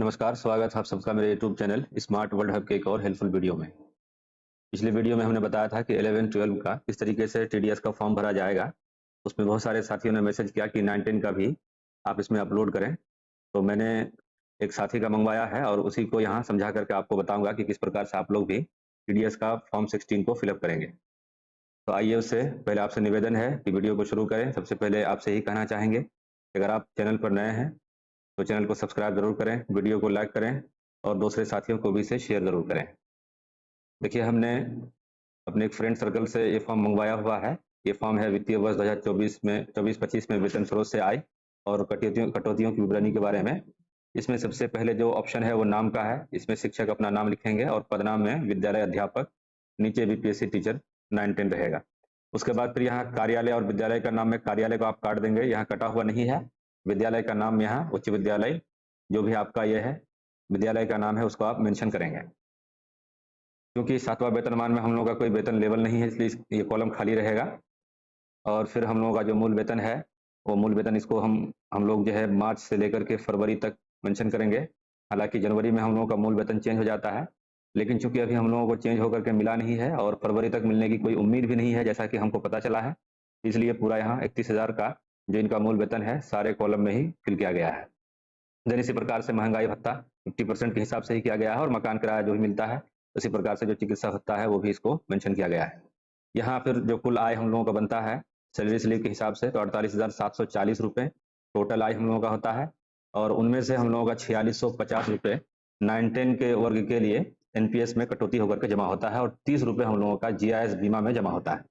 नमस्कार, स्वागत है आप सबका मेरे YouTube channel smart world hub के एक और हेल्पफुल वीडियो में। पिछले वीडियो में हमने बताया था कि 11-12 का किस तरीके से टीडीएस का फॉर्म भरा जाएगा। उसमें बहुत सारे साथियों ने मैसेज किया कि 9-10 का भी आप इसमें अपलोड करें। तो मैंने एक साथी का मंगवाया है और उसी को यहाँ समझा करके आपको बताऊंगा कि किस प्रकार से आप लोग भी टीडीएस का फॉर्म 16 को फिलअप करेंगे। तो आइए, उससे पहले आपसे निवेदन है कि वीडियो को शुरू करें। सबसे पहले आपसे ही कहना चाहेंगे कि अगर आप चैनल पर नए हैं तो चैनल को सब्सक्राइब जरूर करें, वीडियो को लाइक करें और दूसरे साथियों को भी इसे शेयर जरूर करें। देखिए, हमने अपने एक फ्रेंड सर्कल से ये फॉर्म मंगवाया हुआ है। ये फॉर्म है वित्तीय वर्ष 2024 में 24-25 में वेतन स्रोत से आय और कटौतियों की विवरणी के बारे में। इसमें सबसे पहले जो ऑप्शन है वो नाम का है। इसमें शिक्षक अपना नाम लिखेंगे और पदनाम में विद्यालय अध्यापक, नीचे बीपीएससी टीचर 9-10 रहेगा। उसके बाद फिर यहाँ कार्यालय और विद्यालय का नाम में कार्यालय को आप काट देंगे, यहाँ कटा हुआ नहीं है। विद्यालय का नाम यहाँ उच्च विद्यालय जो भी आपका ये है विद्यालय का नाम है उसको आप मेंशन करेंगे। क्योंकि 7वां वेतनमान में हम लोगों का कोई वेतन लेवल नहीं है, इसलिए ये कॉलम खाली रहेगा। और फिर हम लोगों का जो मूल वेतन है वो मूल वेतन इसको हम लोग जो है मार्च से लेकर के फरवरी तक मेंशन करेंगे। हालांकि जनवरी में हम लोगों का मूल वेतन चेंज हो जाता है, लेकिन चूंकि अभी हम लोगों को चेंज होकर के मिला नहीं है और फरवरी तक मिलने की कोई उम्मीद भी नहीं है जैसा कि हमको पता चला है, इसलिए पूरा यहाँ 31,000 का जो इनका मूल वेतन है सारे कॉलम में ही फिल किया गया है। देन इसी प्रकार से महंगाई भत्ता 50% के हिसाब से ही किया गया है और मकान किराया जो भी मिलता है उसी प्रकार से जो चिकित्सा भत्ता है वो भी इसको मेंशन किया गया है। यहाँ फिर जो कुल आय हम लोगों का बनता है सैलरी स्लिप के हिसाब से तो 48,740 रुपये टोटल आय हम लोगों का होता है। और उनमें से हम लोगों का 4650 रुपये 9-10 के वर्ग के लिए एनपीएस में कटौती होकर के जमा होता है और 30 रुपये हम लोगों का जीआईएस बीमा में जमा होता है।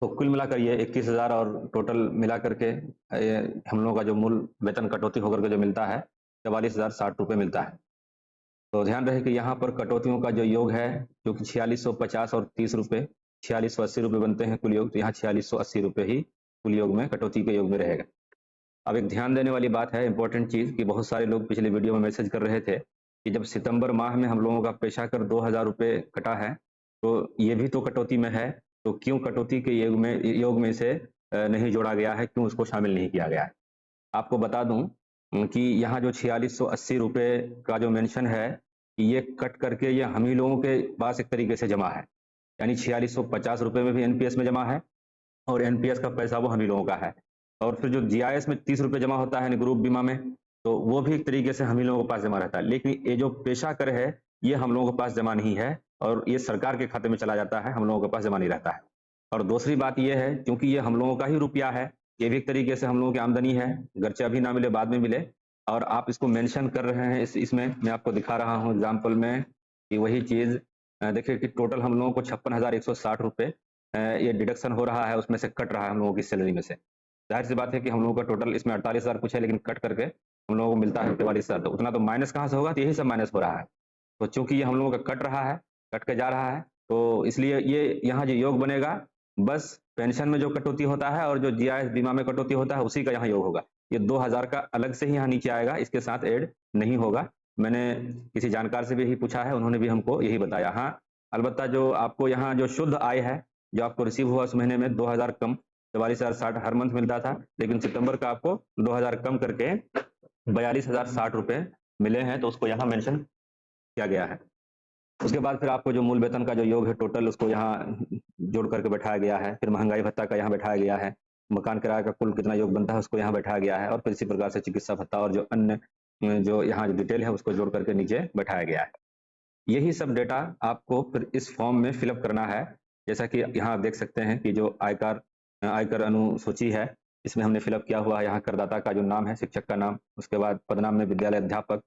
तो कुल मिलाकर ये 21,000 और टोटल मिला करके हम लोगों का जो मूल वेतन कटौती होकर के जो मिलता है 44,060 रुपये मिलता है। तो ध्यान रहे कि यहाँ पर कटौतियों का जो योग है क्योंकि 4650 और 30 रुपये 4680 रुपये बनते हैं कुल योग, तो यहाँ 4680 रुपये ही कुल योग में कटौती के योग में रहेगा। अब एक ध्यान देने वाली बात है, इंपॉर्टेंट चीज़, कि बहुत सारे लोग पिछले वीडियो में मैसेज कर रहे थे कि जब सितंबर माह में हम लोगों का पेशा कर 2,000 रुपये कटा है तो ये भी तो कटौती में है, तो क्यों कटौती के योग में इसे नहीं जोड़ा गया है, क्यों उसको शामिल नहीं किया गया है। आपको बता दूं कि यहाँ जो 4680 रुपये का जो मेंशन है ये कट करके ये हम ही लोगों के पास एक तरीके से जमा है, यानी 4650 रुपये में भी एनपीएस में जमा है और एनपीएस का पैसा वो हम ही लोगों का है। और फिर जो जीआईएस में 30 रुपये जमा होता है ग्रुप बीमा में, तो वो भी एक तरीके से हम ही लोगों के पास जमा रहता है। लेकिन ये जो पेशा कर है ये हम लोगों के पास जमा नहीं है और ये सरकार के खाते में चला जाता है, हम लोगों के पास जमा नहीं रहता है। और दूसरी बात ये है, क्योंकि ये हम लोगों का ही रुपया है, ये भी एक तरीके से हम लोगों की आमदनी है, गर्चे अभी ना मिले बाद में मिले। और आप इसको मेंशन कर रहे हैं इसमें मैं आपको दिखा रहा हूँ एग्जाम्पल में कि वही चीज़ देखिए कि टोटल हम लोगों को 56,160 रुपये ये डिडक्शन हो रहा है, उसमें से कट रहा है हम लोगों की सैलरी में से। जाहिर सी बात है कि हम लोगों का टोटल इसमें 48,000 कुछ है, लेकिन कट करके हम लोगों को मिलता है 44,000, तो उतना तो माइनस कहाँ से होगा, तो यही सब माइनस हो रहा है। तो चूंकि ये हम लोगों का कट रहा है, कट के जा रहा है, तो इसलिए ये यहाँ जो योग बनेगा बस पेंशन में जो कटौती होता है और जो जीआईएस बीमा में कटौती होता है उसी का यहाँ योग होगा। ये 2,000 का अलग से ही यहाँ नीचे आएगा, इसके साथ ऐड नहीं होगा। मैंने किसी जानकार से भी यही पूछा है, उन्होंने भी हमको यही बताया। हाँ, अलबत्ता जो आपको यहाँ जो शुद्ध आय है जो आपको रिसीव हुआ उस महीने में 2,000 कम 44,060 हर मंथ मिलता था, लेकिन सितंबर का आपको 2,000 कम करके 42,060 रुपये मिले हैं, तो उसको यहाँ मेंशन किया गया है। उसके बाद फिर आपको जो मूल वेतन का जो योग है टोटल उसको यहाँ जोड़ करके बैठाया गया है। फिर महंगाई भत्ता का यहाँ बैठाया गया है, मकान किराए का कुल कितना योग बनता है उसको यहाँ बैठाया गया है, और फिर इसी प्रकार से चिकित्सा भत्ता और जो अन्य जो यहाँ जो डिटेल है उसको जोड़ करके नीचे बैठाया गया है। यही सब डेटा आपको फिर इस फॉर्म में फिलअप करना है। जैसा कि यहाँ आप देख सकते हैं कि जो आयकर अनुसूची है इसमें हमने फिलअप किया हुआ है। यहाँ करदाता का जो नाम है, शिक्षक का नाम, उसके बाद पदनाम में विद्यालय अध्यापक,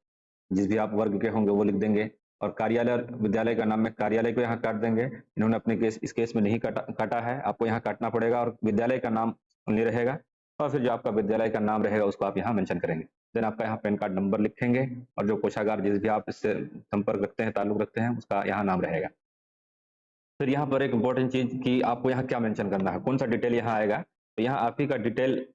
जिस भी आप वर्ग के होंगे वो लिख देंगे, और कार्यालय और विद्यालय का नाम में कार्यालय को यहाँ काट देंगे। इन्होंने अपने इस केस में नहीं काटा है, आपको यहाँ काटना पड़ेगा और विद्यालय का नाम नहीं रहेगा। और फिर जो आपका विद्यालय का नाम रहेगा उसको आप यहाँ मेंशन करेंगे। देन आपका यहाँ पैन कार्ड नंबर लिखेंगे और जो कोषागार जिस भी आप इससे संपर्क रखते हैं, ताल्लुक रखते हैं, उसका यहाँ नाम रहेगा। फिर यहाँ पर एक इंपॉर्टेंट चीज कि आपको यहाँ क्या मेंशन करना है, कौन सा डिटेल यहाँ आएगा। तो यहाँ आप ही का डिटेल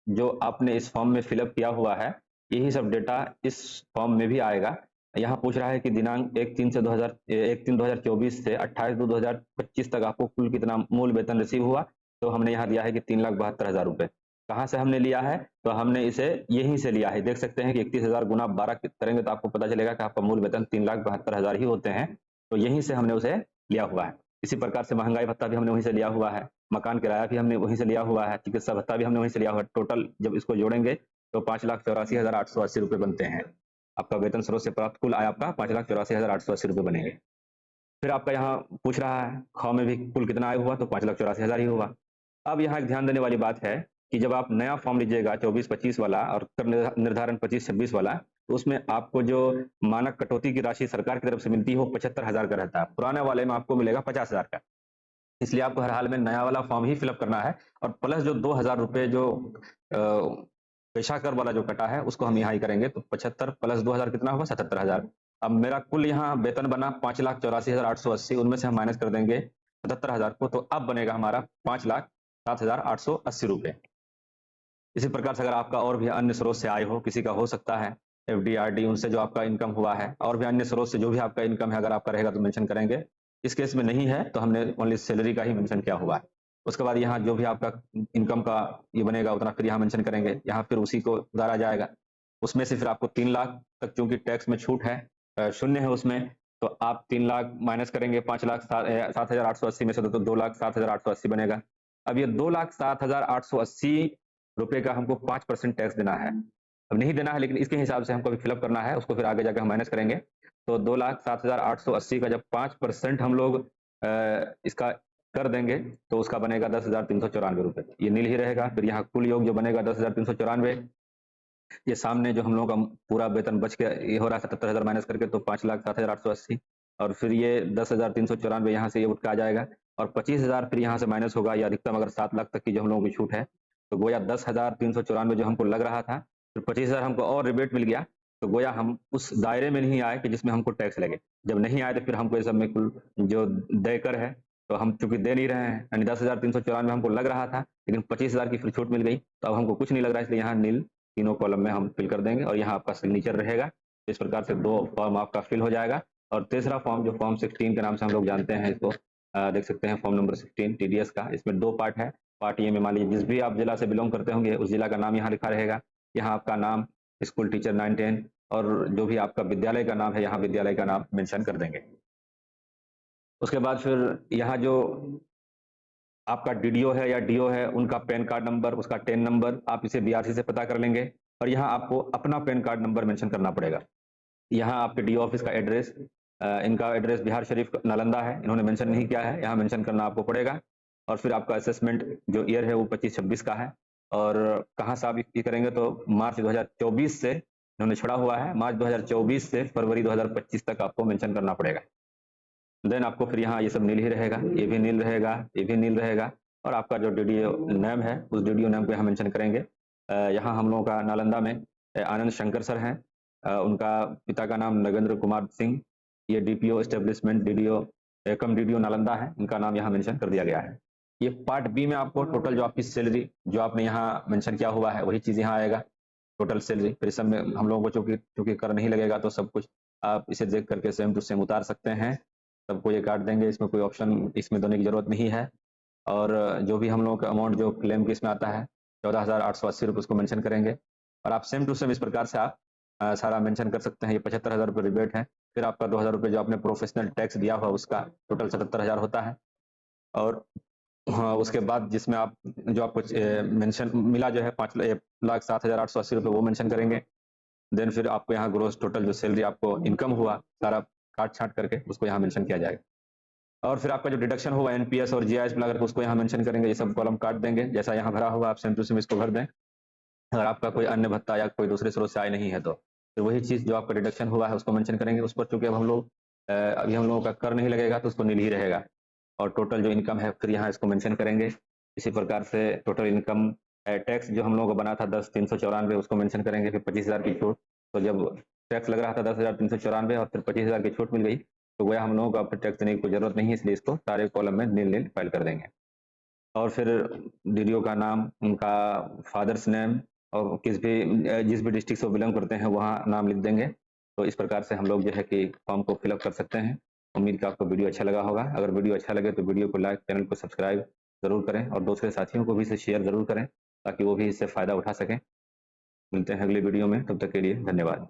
जो आपने इस फॉर्म में फिलअप किया हुआ है यही सब डेटा इस फॉर्म में भी आएगा। यहाँ पूछ रहा है कि दिनांक 1/3/2024 से 28/2/2025 तक आपको कुल कितना मूल वेतन रिसीव हुआ, तो हमने यहाँ दिया है कि 3,72,000 रुपये। कहाँ से हमने लिया है, तो हमने इसे यहीं से लिया है। देख सकते हैं कि 31,000 गुना 12 करेंगे तो आपको पता चलेगा कि आपका मूल वेतन 3,72,000 ही होते हैं। तो यहीं से हमने उसे लिया हुआ है। इसी प्रकार से महंगाई भत्ता भी हमने वहीं से लिया हुआ है, मकान किराया भी हमने वहीं से लिया हुआ है, चिकित्सा भत्ता भी हमने वहीं से लिया हुआ है। टोटल जब इसको जोड़ेंगे तो 5,84,880 रुपये बनते हैं। आपका वेतन स्रोत से प्राप्त कुल आय आपका 5,84,880 रुपये बनेंगे। फिर आपका यहाँ पूछ रहा है ख में भी कुल कितना आय हुआ, तो 5,84,000 ही हुआ। अब यहाँ एक ध्यान देने वाली बात है कि जब आप नया फॉर्म लीजिएगा 24-25 वाला और कर निर्धारण 25-26 वाला, तो उसमें आपको जो मानक कटौती की राशि सरकार की तरफ से मिलती है वो 75,000 का रहता है। पुराने वाले में आपको मिलेगा 50,000 का। इसलिए आपको हर हाल में नया वाला फॉर्म ही फिलअप करना है, और प्लस जो 2,000 रुपये जो पेशा कर वाला जो कटा है उसको हम यहाँ ही करेंगे। तो 75 प्लस 2,000 कितना होगा, 77,000। अब मेरा कुल यहाँ वेतन बना 5,84,880, उनमें से हम माइनस कर देंगे 77,000 को, तो अब बनेगा हमारा 5,07,880 रुपये। इसी प्रकार से अगर आपका और भी अन्य स्रोत से आय हो, किसी का हो सकता है एफडी आरडी, उनसे जो आपका इनकम हुआ है, और भी अन्य स्रोत से जो भी आपका इनकम है अगर आपका रहेगा तो मेंशन करेंगे। इस केस में नहीं है तो हमने ओनली सैलरी का ही मेंशन किया हुआ है। उसके बाद यहाँ जो भी आपका इनकम का ये बनेगा उतना फिर यहाँ मेंशन करेंगे, यहाँ फिर उसी को उतारा जाएगा। उसमें से फिर आपको 3 लाख तक चूंकि टैक्स में छूट है, शून्य है उसमें, तो आप 3 लाख माइनस करेंगे 5,07,880 में से, तो 2,07,880 बनेगा। अब ये 2,07,880 रुपये का हमको 5% टैक्स देना है। अब नहीं देना है, लेकिन इसके हिसाब से हमको अभी फिलअप करना है, उसको फिर आगे जाकर हम माइनस करेंगे। तो 2,07,880 का जब 5% हम लोग इसका कर देंगे तो उसका बनेगा 10,394 रुपये। ये नील ही रहेगा। फिर यहाँ कुल योग जो बनेगा 10,394, ये सामने जो हम लोगों का पूरा वेतन बच के ये हो रहा है 77,000 माइनस करके, तो 5,07,880, और फिर ये 10,394 यहाँ से ये उठ के आ जाएगा, और 25,000 फिर यहाँ से माइनस होगा। या अधिकतम अगर 7 लाख तक की जो हम लोगों की छूट है, तो गोया 10,394 जो हमको लग रहा था, फिर 25,000 हमको और रिबेट मिल गया, तो गोया हम उस दायरे में नहीं आए कि जिसमें हमको टैक्स लगे। जब नहीं आए तो फिर हमको इस सब में कुल जो देकर है, तो हम चूंकि दे नहीं रहे हैं, यानी 10,394 हमको लग रहा था, लेकिन 25,000 की फिर छूट मिल गई, तो अब हमको कुछ नहीं लग रहा है, इसलिए यहाँ नील तीनों कॉलम में हम फिल कर देंगे, और यहाँ आपका सिग्नेचर रहेगा। इस प्रकार से 2 फॉर्म आपका फिल हो जाएगा। और तीसरा फॉर्म जो फॉर्म 16 के नाम से हम लोग जानते हैं इसको, देख सकते हैं फॉर्म नंबर 16 टीडीएस का। इसमें 2 पार्ट है। पार्ट ए में मान लीजिए जिस भी आप जिला से बिलोंग करते होंगे उस जिला का नाम यहाँ लिखा रहेगा। यहाँ आपका नाम, स्कूल टीचर 9-10, और जो भी आपका विद्यालय का नाम है यहाँ विद्यालय का नाम मेंशन कर देंगे। उसके बाद फिर यहाँ जो आपका डीडीओ है या डीओ है, उनका पैन कार्ड नंबर, उसका टेन नंबर आप इसे बीआरसी से पता कर लेंगे, और यहाँ आपको अपना पैन कार्ड नंबर मेंशन करना पड़ेगा। यहाँ आपके डीओ ऑफिस का एड्रेस, इनका एड्रेस बिहार शरीफ नालंदा है, इन्होंने मेंशन नहीं किया है, यहाँ मेंशन करना आपको पड़ेगा। और फिर आपका असेसमेंट जो ईयर है वो 25-26 का है, और कहाँ से आप ये करेंगे, तो मार्च 2024 से इन्होंने छोड़ा हुआ है, मार्च 2024 से फरवरी 2025 तक आपको मेंशन करना पड़ेगा। देन आपको फिर यहाँ ये सब नील ही रहेगा, ये भी नील रहेगा, ये भी नील रहेगा, और आपका जो डीडीओ नेम है उस डीडीओ नेम को यहाँ मेंशन करेंगे। यहाँ हम लोगों का नालंदा में आनंद शंकर सर हैं, उनका पिता का नाम नगेंद्र कुमार सिंह, ये डीपीओ एस्टेब्लिशमेंट डीडीओ कम डीडीओ नालंदा है, इनका नाम यहाँ मेंशन कर दिया गया है। ये पार्ट बी में आपको टोटल जो आपकी सैलरी जो आपने यहाँ मेंशन किया हुआ है वही चीज़ यहाँ आएगा, टोटल सैलरी। फिर इस सब में हम लोगों को चूंकि कर नहीं लगेगा, तो सब कुछ आप इसे देख करके सेम टू सेम उतार सकते हैं। सबको ये काट देंगे, इसमें कोई ऑप्शन इसमें देने की जरूरत नहीं है। और जो भी हम लोगों का अमाउंट जो क्लेम के इसमें आता है 14,880 रुपये, उसको मेंशन करेंगे। और आप सेम टू सेम इस प्रकार से आप सारा मेंशन कर सकते हैं। ये 75,000 रुपये रिबेट है। फिर आपका 2,000 रुपये जो आपने प्रोफेशनल टैक्स दिया हुआ उसका टोटल 77,000 होता है। और हाँ, उसके बाद जिसमें आप जो आपको मेंशन मिला जो है 5,07,880 रुपये, वो मेंशन करेंगे। देन फिर आपको यहाँ ग्रोस टोटल जो सैलरी आपको इनकम हुआ सारा काट छाट करके उसको यहाँ मेंशन किया जाएगा। और फिर आपका जो डिडक्शन होगा एनपीएस और जीआईएस मिला करके उसको यहाँ मेंशन करेंगे। ये सब कॉलम काट देंगे, जैसा यहाँ भरा हुआ आप सेम टू सेम इसको भर दें। अगर आपका कोई अन्य भत्ता या कोई दूसरे स्रोत से आय नहीं है तो फिर वही चीज़ जो आपका डिडक्शन हुआ है उसको मेंशन करेंगे। उस पर चूंकि अब हम लोग अभी हम लोगों का कर नहीं लगेगा तो उसको नील ही रहेगा। और टोटल जो इनकम है फिर यहाँ इसको मेंशन करेंगे। इसी प्रकार से टोटल इनकम टैक्स जो हम लोगों को बना था 10,394 उसको मेंशन करेंगे। फिर 25,000 की छूट, तो जब टैक्स लग रहा था 10,394 और फिर 25,000 की छूट मिल गई, तो गोया हम लोगों को अब टैक्स देने की कोई जरूरत नहीं है, इसलिए इसको सारे कॉलम में नील नील फाइल कर देंगे। और फिर डीडीओ का नाम, उनका फादर्स नेम, और जिस भी डिस्ट्रिक्ट से बिलोंग करते हैं वहाँ नाम लिख देंगे। तो इस प्रकार से हम लोग जो है कि फॉर्म को फिलअप कर सकते हैं। उम्मीद कि आपको वीडियो अच्छा लगा होगा। अगर वीडियो अच्छा लगे तो वीडियो को लाइक, चैनल को सब्सक्राइब जरूर करें, और दूसरे साथियों को भी इसे शेयर जरूर करें। ताकि वो भी इससे फ़ायदा उठा सकें। मिलते हैं अगली वीडियो में, तब तक के लिए धन्यवाद।